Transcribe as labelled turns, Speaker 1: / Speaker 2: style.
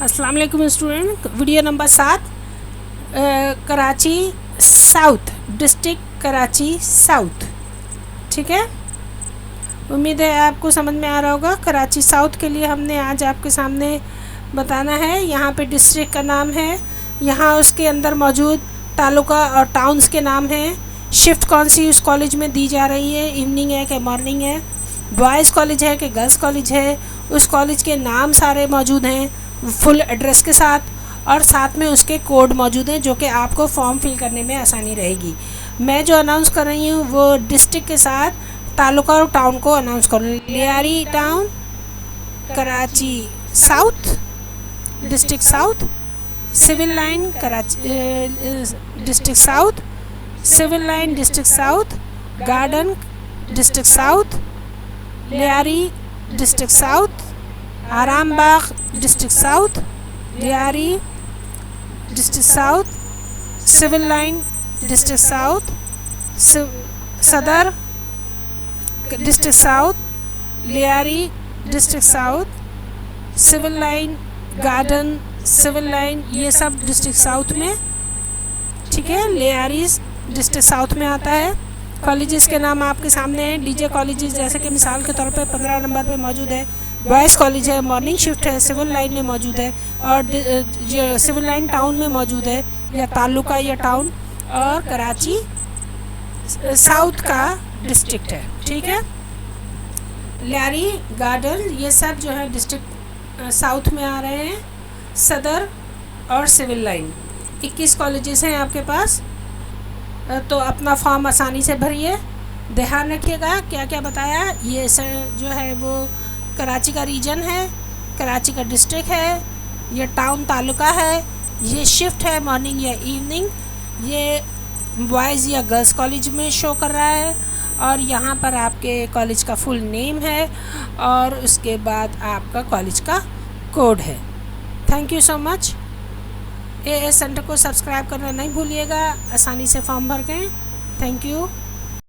Speaker 1: अस्सलाम वालेकुम student. Video number 7 Karachi south district Karachi south. ठीक है, उम्मीद है आपको समझ में आ रहा होगा। कराची साउथ के लिए हमने आज आपके सामने बताना है। यहाँ पे डिस्ट्रिक्ट का नाम है, यहाँ उसके अंदर मौजूद तालुका और टाउन्स के नाम हैं। शिफ्ट कौन सी उस कॉलेज में दी जा रही है, इवनिंग है कि मॉर्निंग है, बॉयज़ कॉलेज है कि गर्ल्स कॉलेज है, उस कॉलेज के नाम सारे मौजूद हैं फुल एड्रेस के साथ, और साथ में उसके कोड मौजूद हैं जो कि आपको फॉर्म फिल करने में आसानी रहेगी। मैं जो अनाउंस कर रही हूँ वो डिस्ट्रिक्ट के साथ तालुका और टाउन को अनाउंस कर रही हूँ। Lyari town, Karachi south district south, civil line Karachi district south, civil line district south, garden district south, Lyari district south, Aram Bagh district south, Lyari district south, civil line district south, Saddar district south, Lyari district south, civil line, garden, civil line, ये सब district south में। ठीक है, Lyari district south में आता है। Colleges के नाम आपके सामने हैं। डीजे कॉलेजेस जैसे कि मिसाल के तौर पे 15 नंबर पे मौजूद है, बॉयज़ कॉलेज है, मॉर्निंग शिफ्ट है, सिविल लाइन में मौजूद है, और सिविल लाइन टाउन में मौजूद है या तालुका या टाउन, और कराची साउथ का डिस्ट्रिक्ट है। ठीक है, लियारी, गार्डन, ये सब जो है डिस्ट्रिक्ट साउथ में आ रहे हैं। सदर और सिविल लाइन 21 कॉलेजेस हैं आपके पास। तो अपना फॉर्म आसानी से भरिए। ध्यान रखिएगा क्या क्या बताया। ये जो है वो कराची का रीजन है, कराची का डिस्ट्रिक्ट है, ये टाउन तालुका है, ये शिफ्ट है मॉर्निंग या इवनिंग, ये बॉयज़ या गर्ल्स कॉलेज में शो कर रहा है, और यहाँ पर आपके कॉलेज का फुल नेम है, और उसके बाद आपका कॉलेज का कोड है। Thank you so much. As centre को सब्सक्राइब करना नहीं भूलिएगा। आसानी से फॉर्म भर गए। Thank you.